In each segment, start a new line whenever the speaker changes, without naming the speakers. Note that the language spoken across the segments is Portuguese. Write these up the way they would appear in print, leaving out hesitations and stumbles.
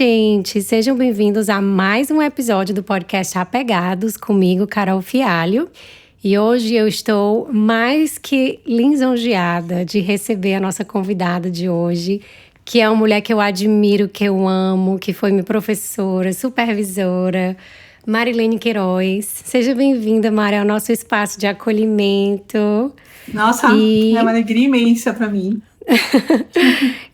gente! Sejam bem-vindos a mais um episódio do podcast Apegados, comigo, Carol Fialho. E hoje eu estou mais que lisonjeada de receber a nossa convidada de hoje, que é uma mulher que eu admiro, que eu amo, que foi minha professora, supervisora, Marilene Queiroz. Seja bem-vinda, Mari, ao nosso espaço de acolhimento.
Nossa, é uma alegria imensa para mim.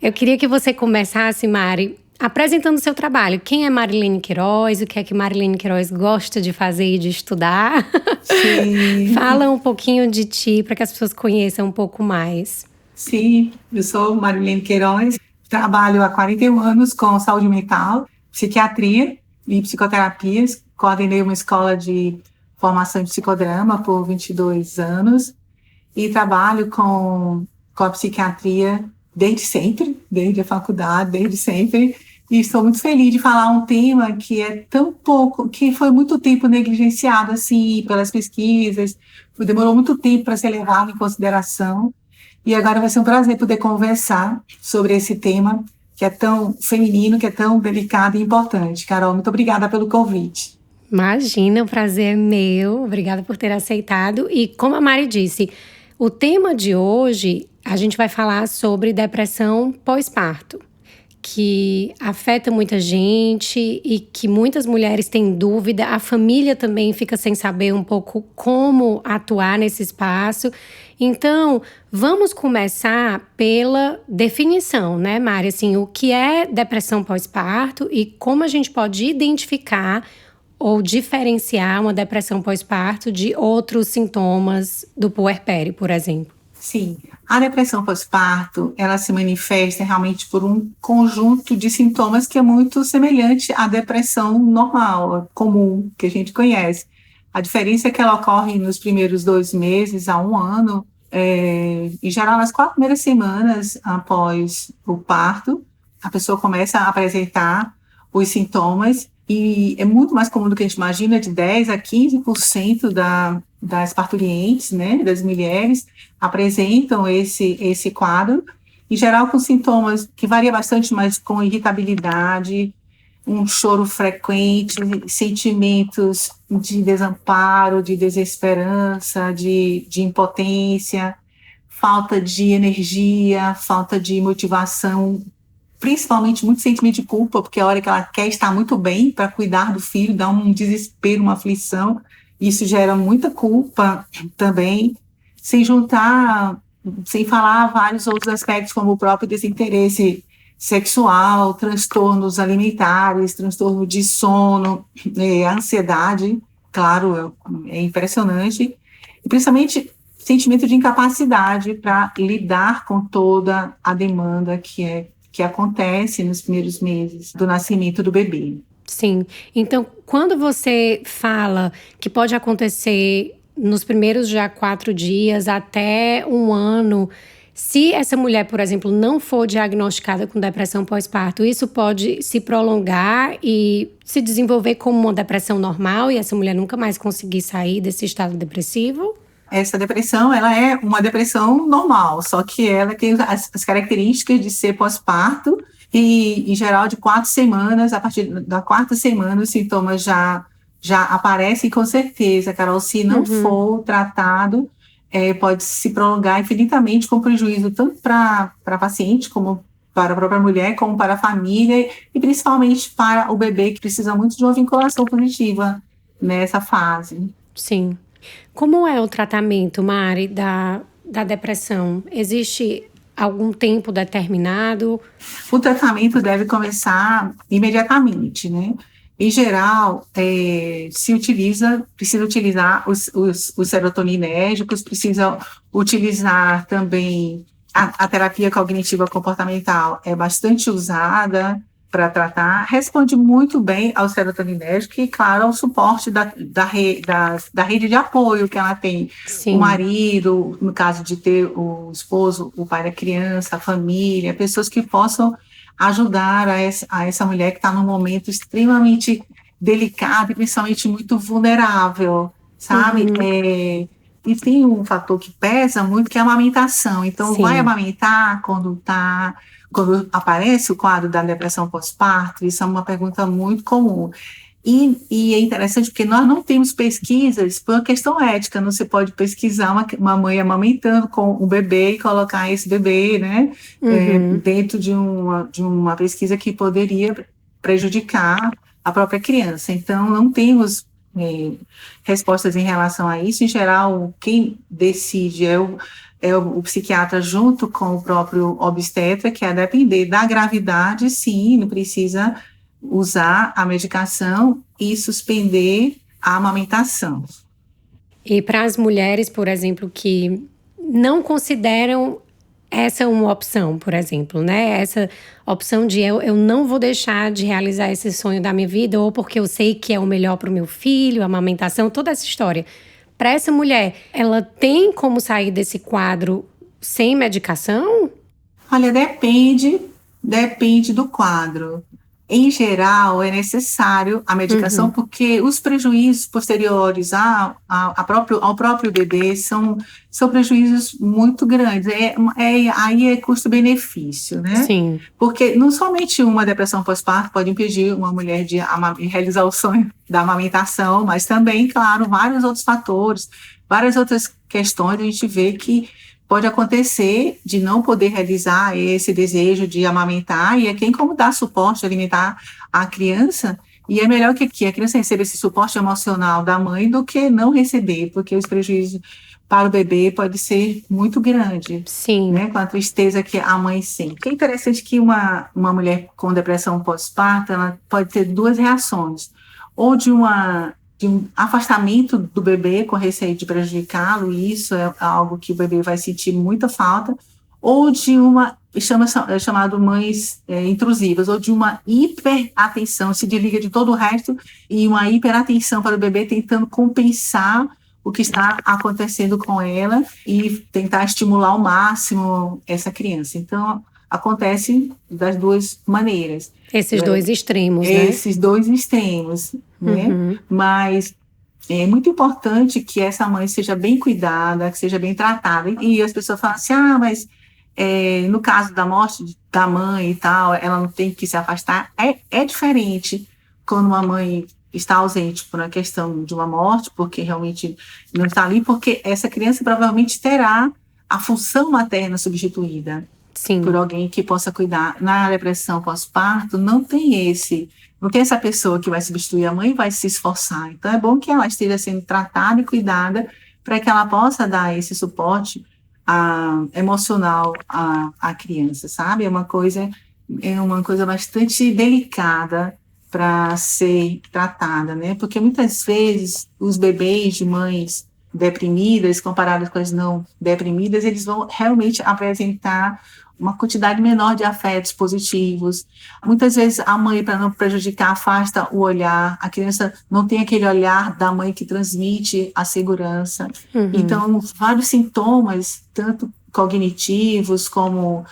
Eu queria que você começasse, Mari, apresentando o seu trabalho. Quem é Marilene Queiroz? O que é que Marilene Queiroz gosta de fazer e de estudar?
Sim.
Fala um pouquinho de ti para que as pessoas conheçam um pouco mais.
Sim, eu sou Marilene Queiroz, trabalho há 41 anos com saúde mental, psiquiatria e psicoterapias. Coordenei uma escola de formação de psicodrama por 22 anos e trabalho com a psiquiatria desde sempre, desde a faculdade, desde sempre. E estou muito feliz de falar um tema que é tão pouco, que foi muito tempo negligenciado assim pelas pesquisas, demorou muito tempo para ser levado em consideração. E agora vai ser um prazer poder conversar sobre esse tema que é tão feminino, que é tão delicado e importante. Carol, muito obrigada pelo convite.
Imagina, o prazer é meu. Obrigada por ter aceitado. E como a Mari disse, o tema de hoje, a gente vai falar sobre depressão pós-parto, que afeta muita gente e que muitas mulheres têm dúvida. A família também fica sem saber um pouco como atuar nesse espaço. Então, vamos começar pela definição, né, Mari? Assim, o que é depressão pós-parto e como a gente pode identificar ou diferenciar uma depressão pós-parto de outros sintomas do puerpério, por exemplo.
Sim, a depressão pós-parto, ela se manifesta realmente por um conjunto de sintomas que é muito semelhante à depressão normal, comum, que a gente conhece. A diferença é que ela ocorre nos primeiros 2 meses a 1 ano, em geral nas 4 primeiras semanas após o parto, a pessoa começa a apresentar os sintomas e é muito mais comum do que a gente imagina, de 10 a 15% das parturientes, né, das mulheres, apresentam esse quadro, em geral com sintomas que varia bastante, mas com irritabilidade, um choro frequente, sentimentos de desamparo, de desesperança, de impotência, falta de energia, falta de motivação, principalmente muito sentimento de culpa, porque a hora que ela quer estar muito bem para cuidar do filho, dá um desespero, uma aflição, isso gera muita culpa também, sem falar vários outros aspectos, como o próprio desinteresse sexual, transtornos alimentares, transtorno de sono, ansiedade, claro, é impressionante, e principalmente sentimento de incapacidade para lidar com toda a demanda que acontece nos primeiros meses do nascimento do bebê.
Sim. Então, quando você fala que pode acontecer nos primeiros já 4 dias até 1 ano, se essa mulher, por exemplo, não for diagnosticada com depressão pós-parto, isso pode se prolongar e se desenvolver como uma depressão normal e essa mulher nunca mais conseguir sair desse estado depressivo?
Essa depressão, ela é uma depressão normal, só que ela tem as características de ser pós-parto e, em geral, de 4 semanas, a partir da 4ª semana, os sintomas já aparecem com certeza, Carol, se não for tratado, pode se prolongar infinitamente com prejuízo tanto para a paciente, como para a própria mulher, como para a família e principalmente para o bebê, que precisa muito de uma vinculação positiva nessa fase.
Sim. Como é o tratamento, Mari, da depressão? Existe algum tempo determinado?
O tratamento deve começar imediatamente, né? Em geral, precisa utilizar os serotoninérgicos, precisa utilizar também a terapia cognitiva comportamental, é bastante usada para tratar, responde muito bem ao serotoninérgico e, claro, ao suporte da rede de apoio que ela tem.
Sim.
O marido, no caso de ter o esposo, o pai da criança, a família, pessoas que possam ajudar a essa mulher que está num momento extremamente delicado e principalmente muito vulnerável, sabe? E tem um fator que pesa muito, que é a amamentação. Então,
Sim.
vai amamentar quando está quando aparece o quadro da depressão pós-parto, isso é uma pergunta muito comum. E é interessante porque nós não temos pesquisas por uma questão ética, não se pode pesquisar uma mãe amamentando com um bebê e colocar esse bebê, né, dentro de uma pesquisa que poderia prejudicar a própria criança. Então, não temos respostas em relação a isso. Em geral, quem decide é o psiquiatra junto com o próprio obstetra, que a depender da gravidade, sim, não precisa usar a medicação e suspender a amamentação.
E para as mulheres, por exemplo, que não consideram essa uma opção, por exemplo, né? Essa opção de eu não vou deixar de realizar esse sonho da minha vida, ou porque eu sei que é o melhor para o meu filho, a amamentação, toda essa história. Para essa mulher, ela tem como sair desse quadro sem medicação?
Olha, depende do quadro. Em geral, é necessário a medicação porque os prejuízos posteriores ao próprio bebê são prejuízos muito grandes. Aí é custo-benefício, né?
Sim.
Porque não somente uma depressão pós-parto pode impedir uma mulher de realizar o sonho da amamentação, mas também, claro, vários outros fatores, várias outras questões a gente vê que pode acontecer de não poder realizar esse desejo de amamentar, e é quem como dá suporte, alimentar a criança, e é melhor que a criança receba esse suporte emocional da mãe do que não receber, porque os prejuízos para o bebê pode ser muito grande.
Sim.
Né, com a tristeza que a mãe sente. É interessante que uma mulher com depressão pós-parto, ela pode ter duas reações, ou de um afastamento do bebê com receio de prejudicá-lo, e isso é algo que o bebê vai sentir muita falta, ou de chamado mães intrusivas, ou de uma hiperatenção, se desliga de todo o resto, e uma hiperatenção para o bebê tentando compensar o que está acontecendo com ela e tentar estimular ao máximo essa criança. Então, acontece das duas maneiras.
Esses dois extremos, né?
Esses dois extremos, né? Mas é muito importante que essa mãe seja bem cuidada, que seja bem tratada. E as pessoas falam assim, mas no caso da morte da mãe e tal, ela não tem que se afastar. É diferente quando uma mãe está ausente por uma questão de uma morte, porque realmente não está ali, porque essa criança provavelmente terá a função materna substituída. Sim. Por alguém que possa cuidar. Na depressão pós-parto, não tem essa pessoa que vai substituir a mãe e vai se esforçar. Então, é bom que ela esteja sendo tratada e cuidada para que ela possa dar esse suporte emocional à criança, sabe? É uma coisa bastante delicada para ser tratada, né? Porque muitas vezes os bebês de mães deprimidas, comparados com as não deprimidas, eles vão realmente apresentar uma quantidade menor de afetos positivos. Muitas vezes a mãe, para não prejudicar, afasta o olhar, a criança não tem aquele olhar da mãe que transmite a segurança. Então, vários sintomas, tanto cognitivos como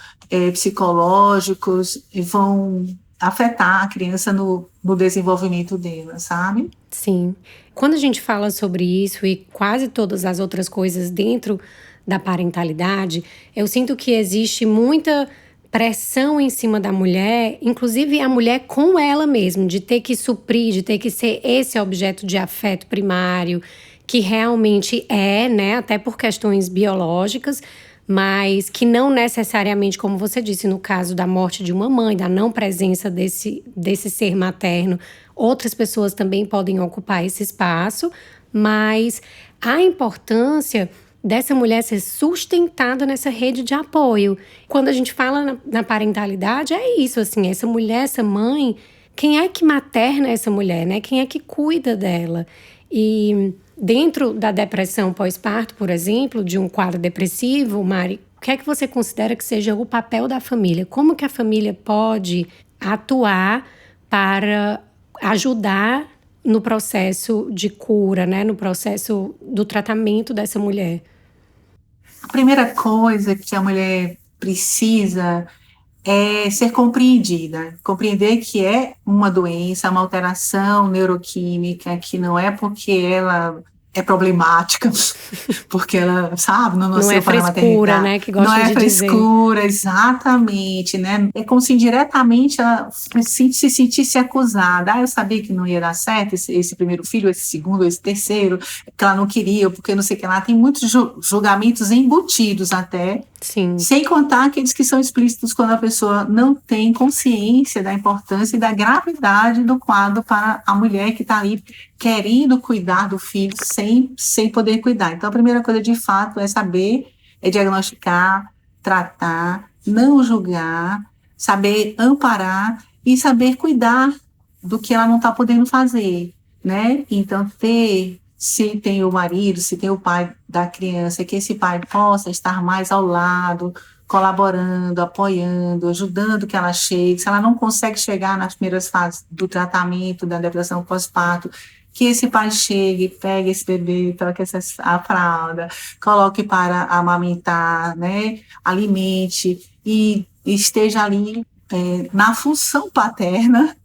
psicológicos, vão afetar a criança no desenvolvimento dela, sabe?
Sim. Quando a gente fala sobre isso e quase todas as outras coisas dentro da parentalidade, eu sinto que existe muita pressão em cima da mulher, inclusive a mulher com ela mesma, de ter que suprir, de ter que ser esse objeto de afeto primário, que realmente é, né, até por questões biológicas, mas que não necessariamente, como você disse, no caso da morte de uma mãe, da não presença desse ser materno, outras pessoas também podem ocupar esse espaço, mas a importância dessa mulher ser sustentada nessa rede de apoio. Quando a gente fala na parentalidade, é isso, assim, essa mulher, essa mãe, quem é que materna essa mulher, né? Quem é que cuida dela? E dentro da depressão pós-parto, por exemplo, de um quadro depressivo, Mari, o que é que você considera que seja o papel da família? Como que a família pode atuar para ajudar no processo de cura, né? No processo do tratamento dessa mulher?
A primeira coisa que a mulher precisa é ser compreendida. Compreender que é uma doença, uma alteração neuroquímica, que não é porque ela é problemática, porque ela, sabe, não
Não é
nasceu para a
frescura,
maternidade.
né, que
Não
gosta
é
de dizer.
frescura, exatamente, né? É como se indiretamente ela se sentisse acusada. Ah, eu sabia que não ia dar certo esse primeiro filho, esse segundo, esse terceiro, que ela não queria, porque não sei o que lá. Tem muitos julgamentos embutidos até,
Sim.
sem contar aqueles que são explícitos quando a pessoa não tem consciência da importância e da gravidade do quadro para a mulher que está ali querendo cuidar do filho sem poder cuidar. Então, a primeira coisa, de fato, é saber, é diagnosticar, tratar, não julgar, saber amparar e saber cuidar do que ela não está podendo fazer, né? Então, se tem o marido, se tem o pai da criança, que esse pai possa estar mais ao lado, colaborando, apoiando, ajudando que ela chegue. Se ela não consegue chegar nas primeiras fases do tratamento da depressão pós-parto, que esse pai chegue, pegue esse bebê, troque a fralda, coloque para amamentar, né? Alimente e esteja ali na função paterna,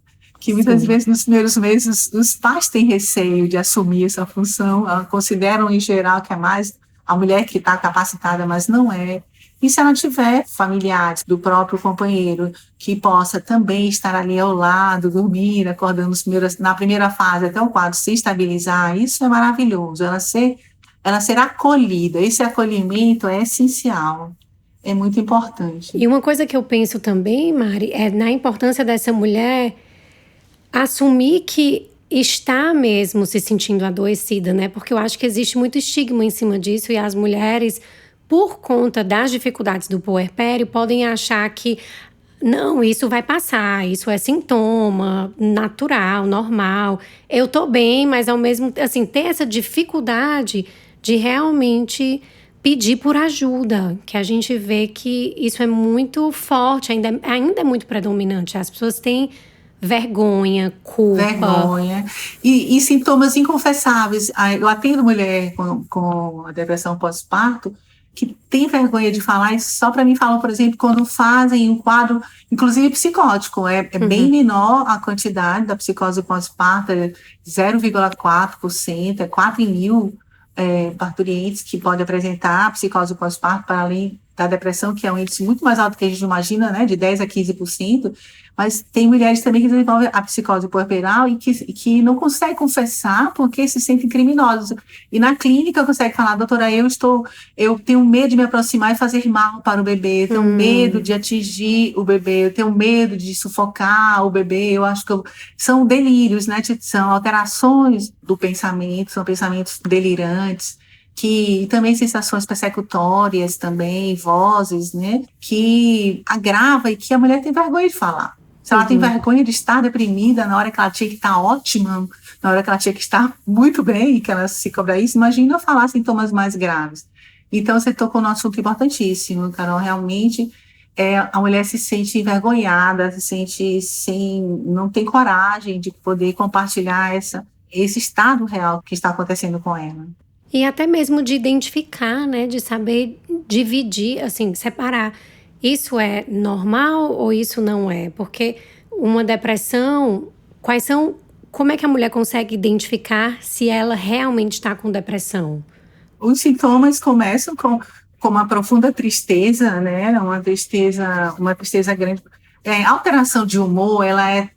que muitas
Sim.
vezes nos primeiros meses os pais têm receio de assumir essa função, consideram em geral que é mais a mulher que está capacitada, mas não é. E se ela tiver familiares do próprio companheiro que possa também estar ali ao lado, dormir, acordando na primeira fase até o quadro se estabilizar, isso é maravilhoso. Ela ser acolhida, esse acolhimento é essencial, é muito importante.
E uma coisa que eu penso também, Mari, é na importância dessa mulher assumir que está mesmo se sentindo adoecida, né? Porque eu acho que existe muito estigma em cima disso e as mulheres, por conta das dificuldades do puerpério, podem achar que não, isso vai passar, isso é sintoma natural, normal. Eu tô bem, mas ao mesmo assim, ter essa dificuldade de realmente pedir por ajuda, que a gente vê que isso é muito forte, ainda é muito predominante. As pessoas têm vergonha, culpa.
Vergonha e sintomas inconfessáveis. Eu atendo mulher com a depressão pós-parto que tem vergonha de falar e só para mim falam, por exemplo, quando fazem um quadro, inclusive psicótico, é bem menor a quantidade da psicose pós-parto, é 0,4%, é 4 em 1000 parturientes que podem apresentar psicose pós-parto, para além da depressão, que é um índice muito mais alto que a gente imagina, né, de 10 a 15%, mas tem mulheres também que desenvolvem a psicose puerperal e que não conseguem confessar porque se sentem criminosas. E na clínica consegue falar, doutora, eu tenho medo de me aproximar e fazer mal para o bebê, eu tenho medo de atingir o bebê, eu tenho medo de sufocar o bebê, eu acho que são delírios, né, são alterações do pensamento, são pensamentos delirantes, que também sensações persecutórias também, vozes, né, que agrava e que a mulher tem vergonha de falar. Se ela tem vergonha de estar deprimida na hora que ela tinha que estar ótima, na hora que ela tinha que estar muito bem, que ela se cobra isso, imagina falar sintomas mais graves. Então, você tocou num assunto importantíssimo, Carol, realmente a mulher se sente envergonhada, se sente não tem coragem de poder compartilhar esse estado real que está acontecendo com ela.
E até mesmo de identificar, né? De saber dividir, assim, separar. Isso é normal ou isso não é? Porque uma depressão, como é que a mulher consegue identificar se ela realmente está com depressão?
Os sintomas começam com uma profunda tristeza, né? Uma tristeza grande. A alteração de humor,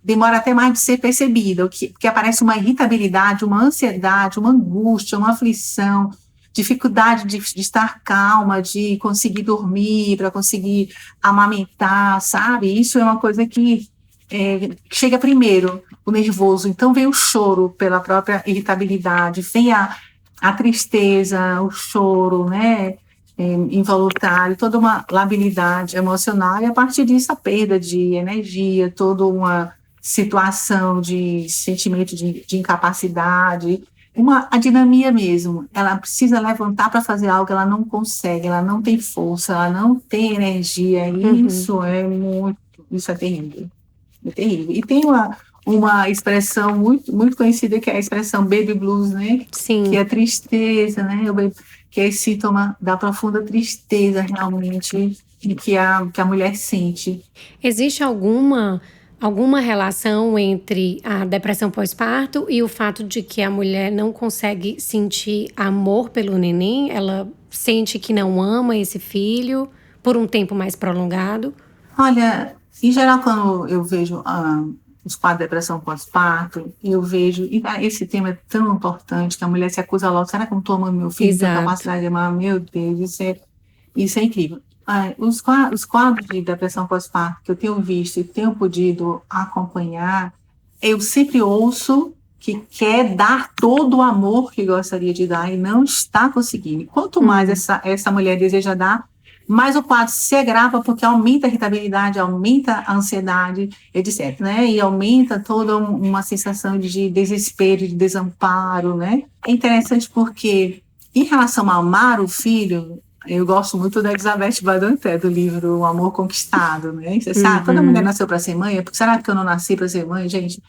demora até mais de ser percebida, porque aparece uma irritabilidade, uma ansiedade, uma angústia, uma aflição, dificuldade de estar calma, de conseguir dormir, para conseguir amamentar, sabe? Isso é uma coisa que chega primeiro, o nervoso. Então vem o choro pela própria irritabilidade, vem a tristeza, o choro, né? Involuntário, toda uma labilidade emocional, e a partir disso a perda de energia, toda uma situação de sentimento de incapacidade, uma adinamia mesmo. Ela precisa levantar para fazer algo, ela não consegue, ela não tem força, ela não tem energia, isso é terrível, é terrível. E tem uma expressão muito conhecida, que é a expressão baby blues, né?
Sim.
Que é tristeza, né? Que é esse sintoma da profunda tristeza realmente que a mulher sente.
Existe alguma relação entre a depressão pós-parto e o fato de que a mulher não consegue sentir amor pelo neném? Ela sente que não ama esse filho por um tempo mais prolongado?
Olha, em geral, quando eu vejo os quadros de depressão pós-parto, eu vejo, e esse tema é tão importante, que a mulher se acusa logo, será que eu não estou amando meu filho? Tem capacidade de amar? Meu Deus, isso é incrível. Os quadros de depressão pós-parto que eu tenho visto e tenho podido acompanhar, eu sempre ouço que quer dar todo o amor que gostaria de dar e não está conseguindo. Quanto mais essa mulher deseja dar, mais o quadro se agrava, porque aumenta a irritabilidade, aumenta a ansiedade, etc., né? E aumenta toda uma sensação de desespero, de desamparo, né? É interessante porque, em relação a amar o filho, eu gosto muito da Elizabeth Badinter, do livro O Amor Conquistado, né? Você sabe, toda mulher nasceu para ser mãe, porque será que eu não nasci para ser mãe, gente?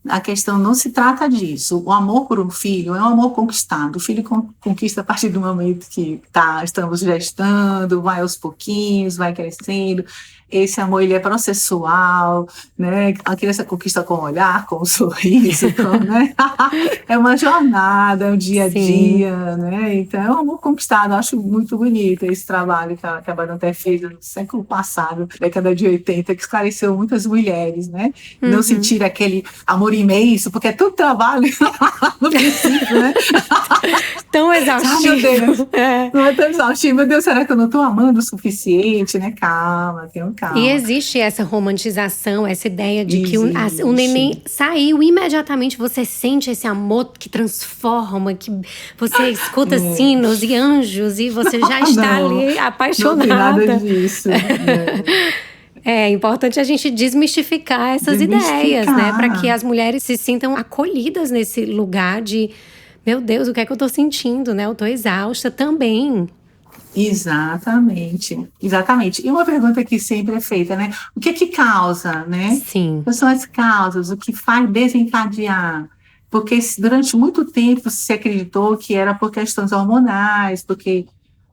A questão não se trata disso. O amor por um filho é um amor conquistado. O filho conquista a partir do momento que estamos gestando, vai aos pouquinhos, vai crescendo. Esse amor, ele é processual, né? A criança conquista com o olhar, com o sorriso, né? É uma jornada, é um dia a dia, né? Então, é um amor conquistado. Eu acho muito bonito esse trabalho que a Badinter fez no século passado, década de 80, que esclareceu muitas mulheres, né? Não sentir aquele amor imenso, porque é tudo trabalho no princípio, né?
Tão exaustivo.
Meu Deus, não é tão exaustivo. Meu Deus, será que eu não estou amando o suficiente, né? Calma, tenho calma.
E existe essa romantização, essa ideia de que o neném saiu, imediatamente você sente esse amor que transforma, que você escuta sinos e anjos e você já está ali apaixonada.
Não tem nada disso.
É importante a gente desmistificar essas ideias, né? Para que as mulheres se sintam acolhidas nesse lugar de, meu Deus, o que é que eu estou sentindo, né? Eu estou exausta também.
Exatamente. E uma pergunta que sempre é feita, né? O que causa, né?
Sim.
Quais são as causas? O que faz desencadear? Porque durante muito tempo se acreditou que era por questões hormonais, porque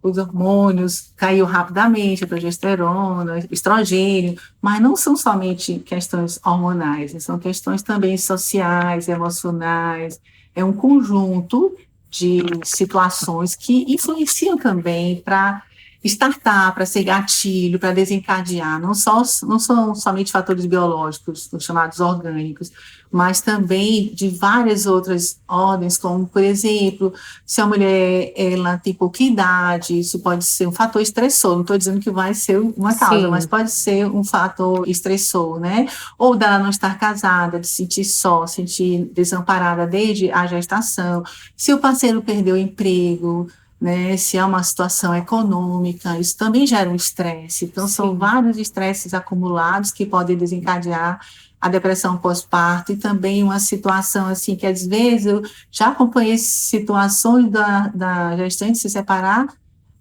os hormônios caíam rapidamente, a progesterona, estrogênio, mas não são somente questões hormonais, né? São questões também sociais, emocionais, é um conjunto de situações que influenciam também para startar, para ser gatilho, para desencadear. Não são somente fatores biológicos, os chamados orgânicos, mas também de várias outras ordens, como, por exemplo, se a mulher ela tem pouca idade, isso pode ser um fator estressor. Não estou dizendo que vai ser uma causa, mas pode ser um fator estressor, né? Ou dela não estar casada, de sentir só, sentir desamparada desde a gestação. Se o parceiro perdeu o emprego, né, se há uma situação econômica, isso também gera um estresse. Então, são vários estresses acumulados que podem desencadear a depressão pós-parto e também uma situação assim que às vezes eu já acompanhei situações da gestante se separar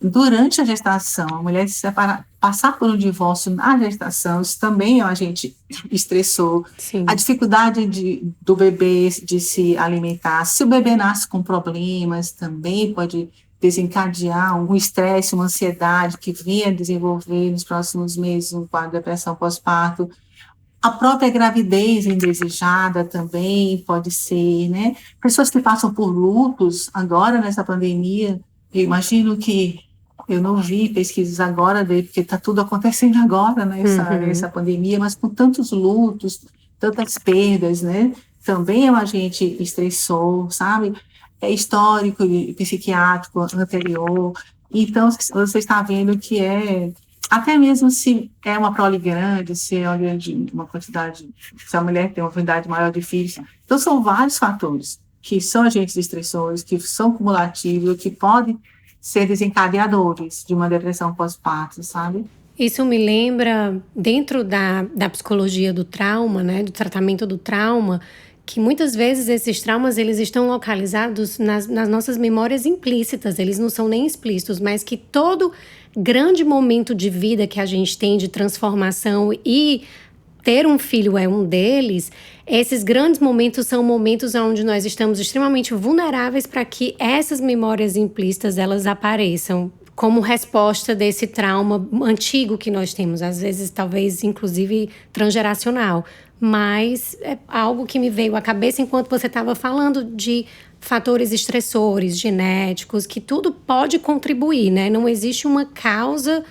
durante a gestação, a mulher se separar, passar por um divórcio na gestação, isso também é um agente estressor. A dificuldade do bebê de se alimentar, se o bebê nasce com problemas, também pode desencadear um estresse, uma ansiedade que venha desenvolver nos próximos meses um quadro de depressão pós-parto. A própria gravidez indesejada também pode ser, né? Pessoas que passam por lutos agora nessa pandemia, eu imagino que eu não vi pesquisas agora, porque está tudo acontecendo agora, né? Essa pandemia, mas com tantos lutos, tantas perdas, né? Também é um agente estressor, sabe? É histórico e psiquiátrico anterior. Então, você está vendo que até mesmo se é uma prole grande, se é uma quantidade, se a mulher tem uma quantidade maior de filhos. Então, são vários fatores que são agentes estressores, que são cumulativos, que podem ser desencadeadores de uma depressão pós-parto, sabe?
Isso me lembra, dentro da psicologia do trauma, né, do tratamento do trauma, que muitas vezes esses traumas eles estão localizados nas nossas memórias implícitas, eles não são nem explícitos, mas que todo grande momento de vida que a gente tem de transformação e ter um filho é um deles, esses grandes momentos são momentos onde nós estamos extremamente vulneráveis para que essas memórias implícitas elas apareçam como resposta desse trauma antigo que nós temos, às vezes talvez inclusive transgeracional. mas é algo que me veio à cabeça enquanto você estava falando de fatores estressores, genéticos, que tudo pode contribuir, né? Não existe uma causa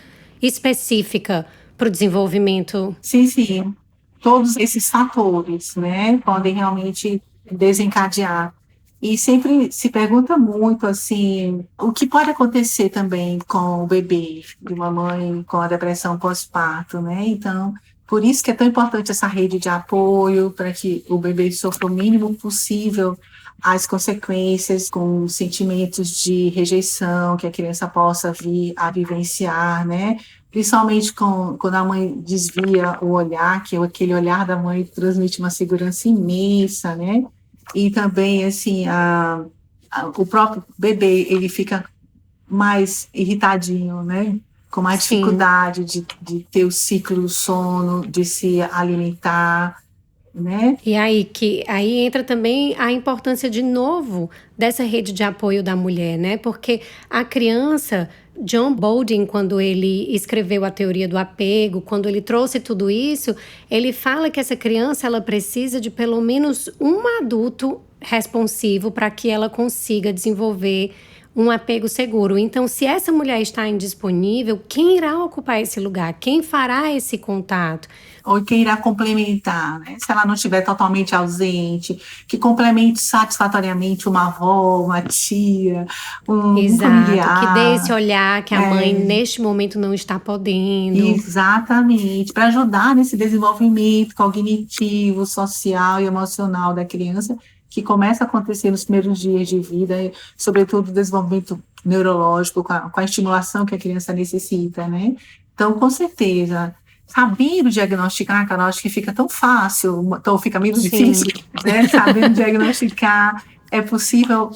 específica para o desenvolvimento.
Sim, sim. Todos esses fatores, né, podem realmente desencadear. E sempre se pergunta muito, assim, o que pode acontecer também com o bebê de uma mãe com a depressão pós-parto, né? Então, por isso que é tão importante essa rede de apoio, para que o bebê sofra o mínimo possível as consequências com sentimentos de rejeição que a criança possa vir a vivenciar, né? Principalmente quando a mãe desvia o olhar, que aquele olhar da mãe transmite uma segurança imensa, né? E também, assim, o próprio bebê, ele fica mais irritadinho, né? Com mais
Sim.
dificuldade de ter o ciclo do sono, de se alimentar, né?
E aí entra também a importância de novo dessa rede de apoio da mulher, né? Porque a criança, John Bowden, quando ele escreveu a teoria do apego, quando ele trouxe tudo isso, ele fala que essa criança ela precisa de pelo menos um adulto responsivo para que ela consiga desenvolver um apego seguro. Então, se essa mulher está indisponível, quem irá ocupar esse lugar? Quem fará esse contato?
Ou quem irá complementar, né? Se ela não estiver totalmente ausente, que complemente satisfatoriamente uma avó, uma tia, um
Exato, que dê esse
familiar.
olhar que a mãe
É,
neste momento não está podendo.
exatamente, para ajudar nesse desenvolvimento cognitivo, social e emocional da criança, que começa a acontecer nos primeiros dias de vida, e, sobretudo o desenvolvimento neurológico, com a estimulação que a criança necessita, né? Então, com certeza, sabendo diagnosticar, Carol, acho que fica tão fácil, então fica menos
Sim,
difícil, né? Sabendo diagnosticar, é possível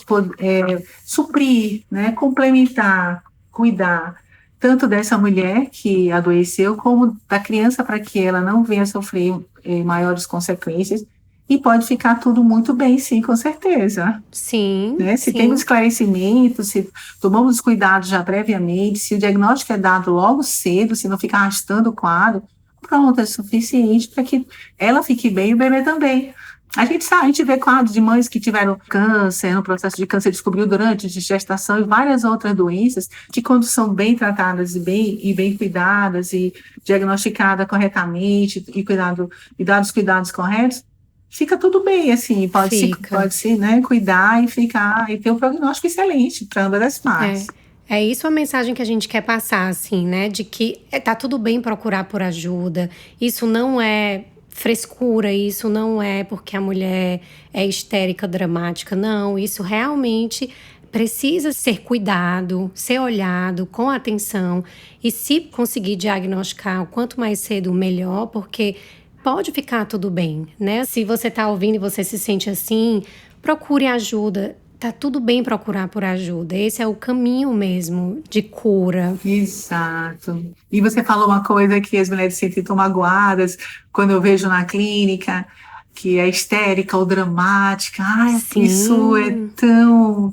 suprir, né? Complementar, cuidar tanto dessa mulher que adoeceu, como da criança, para que ela não venha sofrer maiores consequências, e pode ficar tudo muito bem, sim, com certeza.
sim,
Né? Se temos
sim.
esclarecimento, se tomamos os cuidados já previamente, se o diagnóstico é dado logo cedo, se não ficar arrastando o quadro, pronto, é suficiente para que ela fique bem e o bebê também. A gente sabe, a gente vê quadros de mães que tiveram câncer, no processo de câncer descobriu durante a gestação e várias outras doenças que, quando são bem tratadas e bem cuidadas e diagnosticadas corretamente e dados os cuidados corretos, fica tudo bem, assim,
Fica.
pode-se, né, cuidar e ficar e ter um prognóstico excelente para ambas as
É.
partes.
É isso a mensagem que a gente quer passar, assim, né? De que tá tudo bem procurar por ajuda. Isso não é frescura, isso não é porque a mulher é histérica, dramática. Não, isso realmente precisa ser cuidado, ser olhado com atenção. E se conseguir diagnosticar o quanto mais cedo, melhor, porque pode ficar tudo bem, né? Se você tá ouvindo e você se sente assim, procure ajuda. Tá tudo bem procurar por ajuda. Esse é o caminho mesmo de cura.
Exato. E você falou uma coisa que as mulheres se sentem tão magoadas quando eu vejo na clínica, que é histérica ou dramática. Ai, isso é
Sim,
tão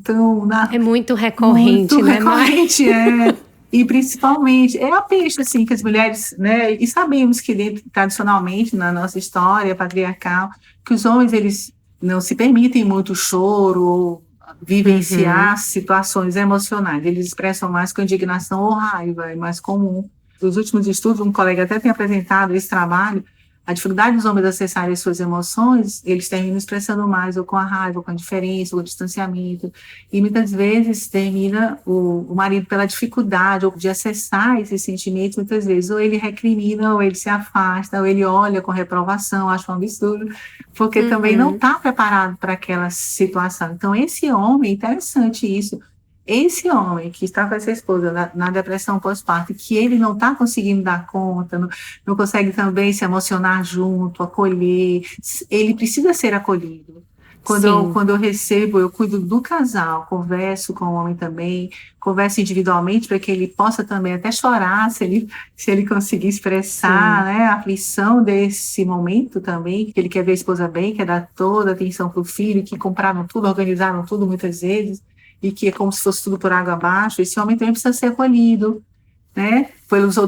é muito
muito
recorrente, né, Mai?
recorrente, é. E principalmente, é a peixe, assim, que as mulheres, né, e sabemos que tradicionalmente, na nossa história patriarcal, que os homens, eles não se permitem muito choro ou vivenciar
Uhum.
situações emocionais, eles expressam mais com indignação ou raiva, é mais comum. Nos últimos estudos, um colega até tem apresentado esse trabalho, a dificuldade dos homens acessarem as suas emoções, eles terminam expressando mais ou com a raiva, ou com a indiferença, ou o distanciamento, e muitas vezes termina o marido pela dificuldade ou de acessar esses sentimentos, muitas vezes ou ele recrimina, ou ele se afasta, ou ele olha com reprovação, acha um absurdo, porque também não
Uhum.
está preparado para aquela situação. Então, esse homem, interessante isso, esse homem que está com essa esposa na depressão pós-parto, que ele não está conseguindo dar conta, não consegue também se emocionar junto, acolher, ele precisa ser acolhido.
Sim,
Quando eu recebo, eu cuido do casal, converso com o homem também, converso individualmente para que ele possa também até chorar, se ele conseguir expressar,
sim,
né, a aflição desse momento também, que ele quer ver a esposa bem, quer dar toda a atenção para o filho, que compraram tudo, organizaram tudo muitas vezes, e que é como se fosse tudo por água abaixo. Esse homem também precisa ser acolhido, né?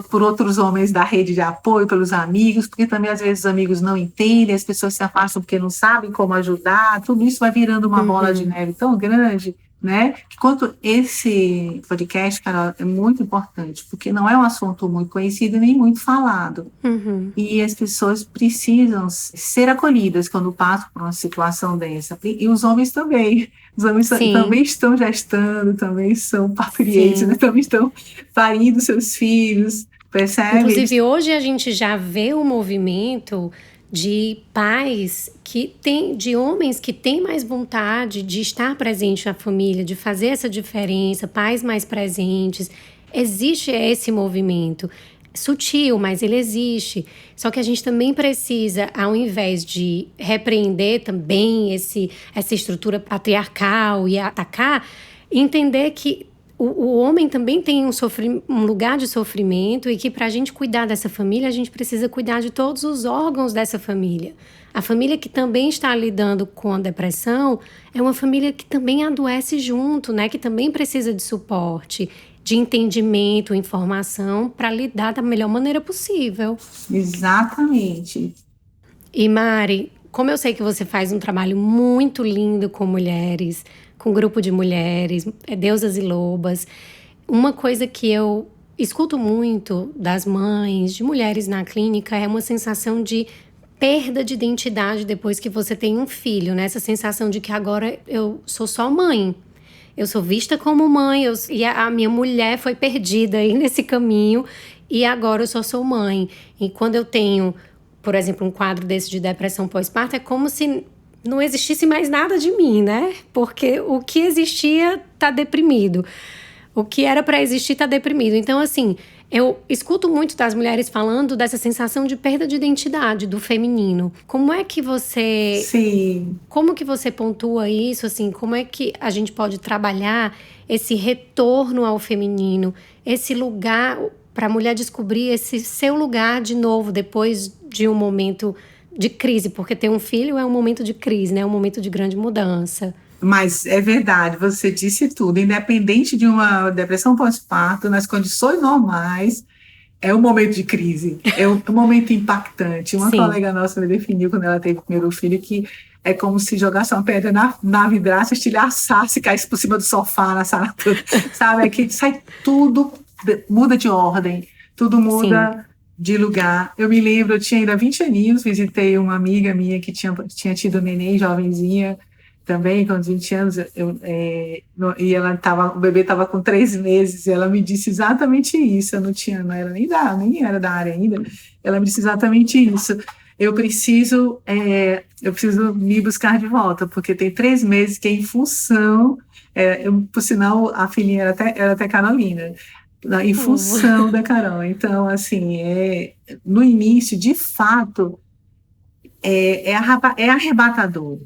Por outros homens da rede de apoio, pelos amigos, porque também às vezes os amigos não entendem, as pessoas se afastam porque não sabem como ajudar, tudo isso vai virando uma bola de neve tão grande, né? Que quanto esse podcast, Carol, é muito importante, porque não é um assunto muito conhecido nem muito falado. E as pessoas precisam ser acolhidas quando passam por uma situação dessa. E os homens também. Os homens também estão gestando, também são parturientes, né? Também estão parindo seus filhos, percebe?
Inclusive, hoje a gente já vê o movimento de pais de homens que têm mais vontade de estar presente na família, de fazer essa diferença, pais mais presentes. Existe esse movimento. Sutil, mas ele existe. Só que a gente também precisa, ao invés de repreender também essa estrutura patriarcal e atacar, entender que o homem também tem um lugar de sofrimento e que para a gente cuidar dessa família, a gente precisa cuidar de todos os órgãos dessa família. A família que também está lidando com a depressão é uma família que também adoece junto, né? Que também precisa de suporte, de entendimento, informação para lidar da melhor maneira possível.
Exatamente.
E Mari, como eu sei que você faz um trabalho muito lindo com mulheres, com grupo de mulheres, deusas e lobas, uma coisa que eu escuto muito das mães, de mulheres na clínica, é uma sensação de perda de identidade depois que você tem um filho, né? Essa sensação de que agora eu sou só mãe. Eu sou vista como mãe, e a minha mulher foi perdida aí nesse caminho, e agora eu só sou mãe. E quando eu tenho, por exemplo, um quadro desse de depressão pós-parto, é como se não existisse mais nada de mim, né? Porque o que existia tá deprimido. O que era para existir tá deprimido. Então, assim, eu escuto muito das mulheres falando dessa sensação de perda de identidade do feminino. Como é que você...
Sim.
Como que você pontua isso, assim? Como é que a gente pode trabalhar esse retorno ao feminino? Esse lugar para a mulher descobrir esse seu lugar de novo depois de um momento de crise, porque ter um filho é um momento de crise, né? É um momento de grande mudança.
Mas é verdade, você disse tudo. Independente de uma depressão pós-parto, nas condições normais, é um momento de crise, é um momento impactante. Uma colega nossa me definiu, quando ela teve o primeiro filho, que é como se jogasse uma pedra na vidraça, estilhaçasse, caísse por cima do sofá, na sala toda, sabe? É que sai tudo, muda de ordem, tudo muda de lugar. Eu me lembro, eu tinha ainda 20 aninhos, visitei uma amiga minha que tinha tido neném, jovenzinha, também, com 20 anos, e o bebê estava com 3 meses, e ela me disse exatamente isso. Eu não era nem era da área ainda. Ela me disse exatamente isso. Eu preciso me buscar de volta, porque tem 3 meses que é em função, por sinal, a filhinha era até Carolina, em função da Carol. Então, assim, no início, de fato, é arrebatador.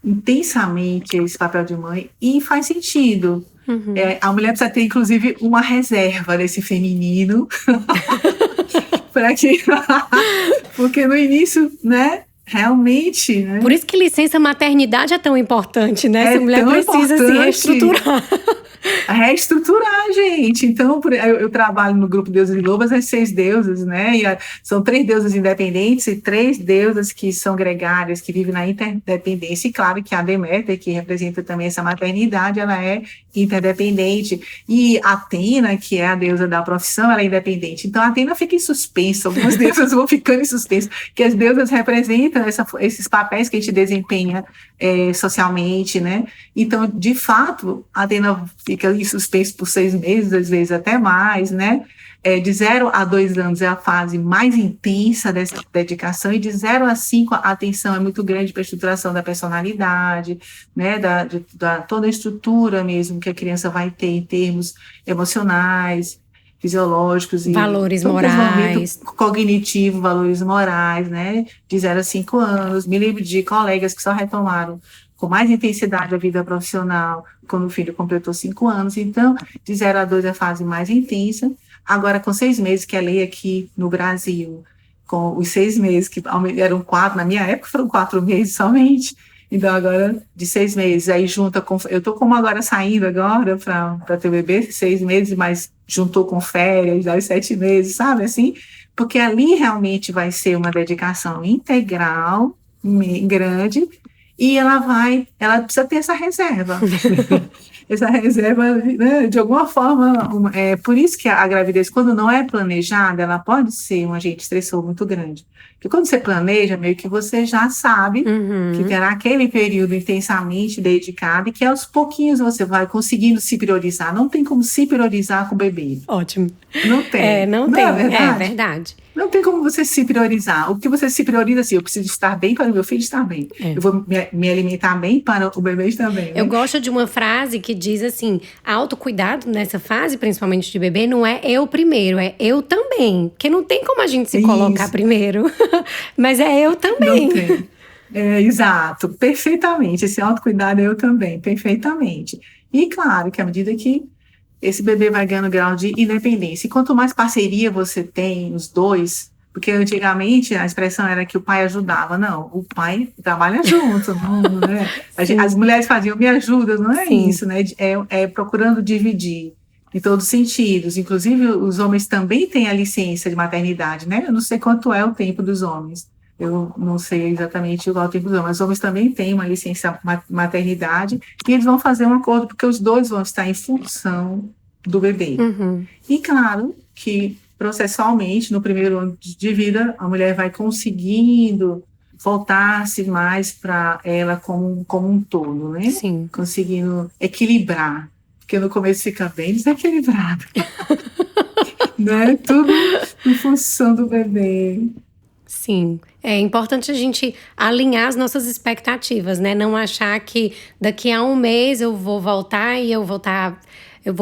Intensamente esse papel de mãe, e faz sentido. A mulher precisa ter, inclusive, uma reserva desse feminino para que porque no início, né, realmente, né?
Por isso que licença maternidade é tão importante, né? A mulher precisa se reestruturar.
Reestruturar, gente. Então, eu trabalho no grupo Deusas e Lobas, as 6 deusas, né? E são 3 deusas independentes e 3 deusas que são gregárias, que vivem na interdependência. E claro que a Deméter, que representa também essa maternidade, ela é interdependente. E a Atena, que é a deusa da profissão, ela é independente. Então, a Atena fica em suspenso. Algumas deusas vão ficando em suspenso, que as deusas representam esses papéis que a gente desempenha socialmente, né? Então, de fato, a Atena fica em suspenso por 6 meses, às vezes até mais, né? De 0 a 2 anos é a fase mais intensa dessa dedicação, e de 0 a 5 a atenção é muito grande para a estruturação da personalidade, né? Da toda a estrutura mesmo que a criança vai ter em termos emocionais, fisiológicos e
valores morais,
cognitivo, valores morais, né? De 0 a 5 anos. Me lembro de colegas que só retomaram com mais intensidade a vida profissional quando o filho completou 5 anos. Então, de 0 a 2 é a fase mais intensa. Agora, com 6 meses, que é a lei aqui no Brasil, com os 6 meses, que eram 4, na minha época foram 4 meses somente, Então, agora, de 6 meses, aí junta com. Eu tô como agora saindo agora para ter bebê, 6 meses, mas juntou com férias, daí 7 meses, sabe assim? Porque ali realmente vai ser uma dedicação integral, grande, e ela precisa ter essa reserva. Essa reserva, né, de alguma forma, é por isso que a gravidez, quando não é planejada, ela pode ser um agente estressor muito grande. Porque quando você planeja, meio que você já sabe que
Uhum.
terá aquele período intensamente dedicado e que aos pouquinhos você vai conseguindo se priorizar. Não tem como se priorizar com o bebê.
Ótimo.
Não
É,
tem.
não
Não é
tem. É
verdade?
verdade.
Não tem como você se priorizar. O que você se prioriza, assim, eu preciso estar bem para o meu filho estar bem.
É.
Eu vou me alimentar bem para o bebê estar bem,
Eu
né?
gosto de uma frase que diz assim: autocuidado nessa fase, principalmente de bebê, não é eu primeiro, é eu também. Porque não tem como a gente se colocar
Isso,
primeiro, mas é eu
não
também.
tem. É, exato, perfeitamente. Esse autocuidado eu também, perfeitamente. E claro que à medida que esse bebê vai ganhando grau de independência, e quanto mais parceria você tem, os dois, porque antigamente a expressão era que o pai ajudava. Não, o pai trabalha junto, não, né? As
Sim,
mulheres faziam me ajuda, não é
sim.
isso, né? É procurando dividir em todos os sentidos. Inclusive, os homens também têm a licença de maternidade, né? Eu não sei quanto é o tempo dos homens. Eu não sei exatamente qual é o tempo dos homens, mas os homens também têm uma licença maternidade e eles vão fazer um acordo porque os dois vão estar em função do bebê.
Uhum.
E claro que processualmente, no primeiro ano de vida, a mulher vai conseguindo voltar-se mais para ela como um todo, né?
Sim.
Conseguindo equilibrar, porque no começo fica bem desequilibrado, né? Tudo em função do bebê.
Sim, é importante a gente alinhar as nossas expectativas, né? Não achar que daqui a um mês eu vou voltar e eu vou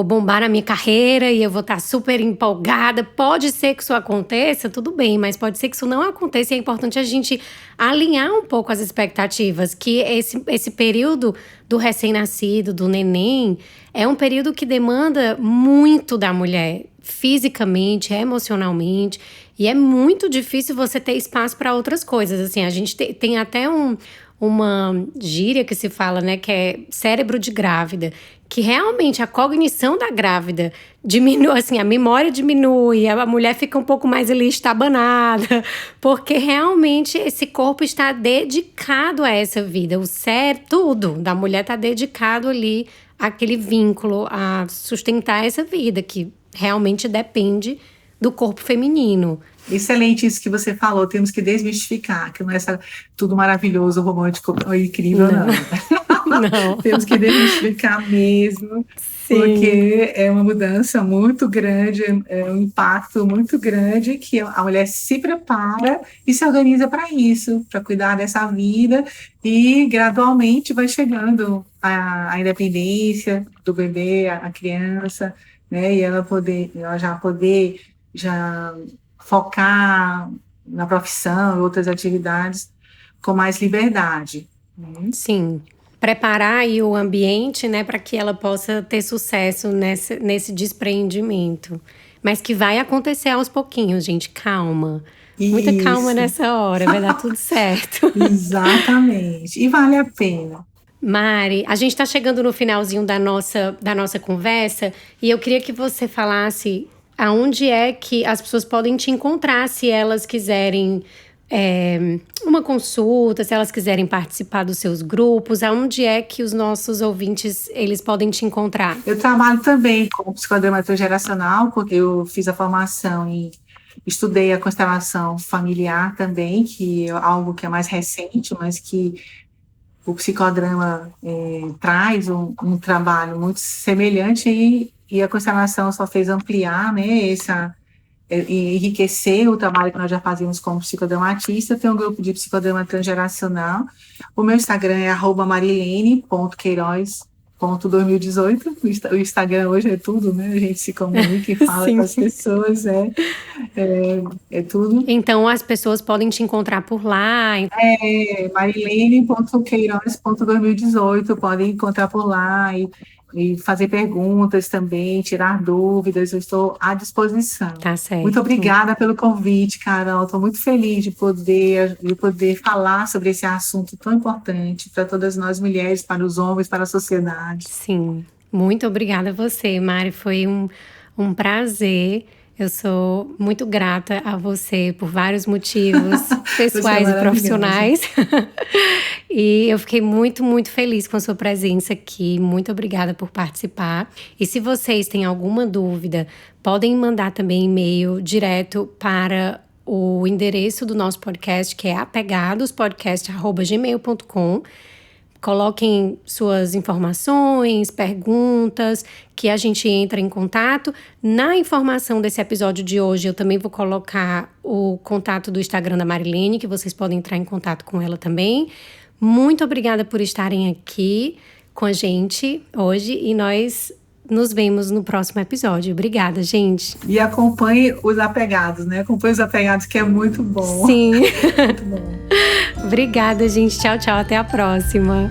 bombar na minha carreira e eu vou estar super empolgada. Pode ser que isso aconteça, tudo bem, mas pode ser que isso não aconteça e é importante a gente alinhar um pouco as expectativas, que esse período do recém-nascido, do neném, é um período que demanda muito da mulher, fisicamente, emocionalmente. E é muito difícil você ter espaço para outras coisas. Assim, a gente tem até uma gíria que se fala, né, que é cérebro de grávida, que realmente a cognição da grávida diminui, assim, a memória diminui, a mulher fica um pouco mais ali estabanada, porque realmente esse corpo está dedicado a essa vida. O cérebro, tudo da mulher está dedicado ali àquele vínculo, a sustentar essa vida, que realmente depende do corpo feminino.
Excelente isso que você falou, temos que desmistificar, que não é tudo maravilhoso, romântico ou incrível,
Não,
não.
não.
Temos que desmistificar mesmo,
Sim.
porque é uma mudança muito grande, é um impacto muito grande que a mulher se prepara e se organiza para isso, para cuidar dessa vida e gradualmente vai chegando a independência do bebê, a criança, né? E ela já poder já focar na profissão e outras atividades com mais liberdade, né?
Sim. Preparar aí o ambiente, né, para que ela possa ter sucesso nesse despreendimento. Mas que vai acontecer aos pouquinhos, gente. Calma. Muita calma
Isso,
nessa hora, vai dar tudo certo.
exatamente. E vale a pena.
Mari, a gente está chegando no finalzinho da nossa conversa e eu queria que você falasse aonde é que as pessoas podem te encontrar se elas quiserem uma consulta, se elas quiserem participar dos seus grupos, aonde é que os nossos ouvintes eles podem te encontrar?
Eu trabalho também como psicodramaturgia geracional, porque eu fiz a formação e estudei a constelação familiar também, que é algo que é mais recente, mas que o psicodrama traz um trabalho muito semelhante e a constelação só fez ampliar, né, e enriquecer o trabalho que nós já fazíamos como psicodramatista. Tem um grupo de psicodrama transgeracional. O meu Instagram é @marilene.queiroz.2018. O Instagram hoje é tudo, né? A gente se comunica e fala com
Sim.
as pessoas, é tudo.
Então as pessoas podem te encontrar por lá.
Marilene.queiroz.2018, podem encontrar por lá e fazer perguntas também, tirar dúvidas, eu estou à disposição.
Tá certo.
Muito obrigada pelo convite, Carol. Estou muito feliz de poder falar sobre esse assunto tão importante para todas nós mulheres, para os homens, para a sociedade.
Sim, muito obrigada a você, Mari. Foi um prazer. Eu sou muito grata a você por vários motivos pessoais e profissionais. E eu fiquei muito, muito feliz com a sua presença aqui. Muito obrigada por participar. E se vocês têm alguma dúvida, podem mandar também e-mail direto para o endereço do nosso podcast, que é apegadospodcast@gmail.com. Coloquem suas informações, perguntas, que a gente entra em contato. Na informação desse episódio de hoje, eu também vou colocar o contato do Instagram da Marilene, que vocês podem entrar em contato com ela também. Muito obrigada por estarem aqui com a gente hoje e nós nos vemos no próximo episódio. Obrigada, gente.
E acompanhe os Apegados, né? Acompanhe os Apegados, que é muito bom.
Sim.
Muito bom.
Obrigada, gente. Tchau, tchau. Até a próxima.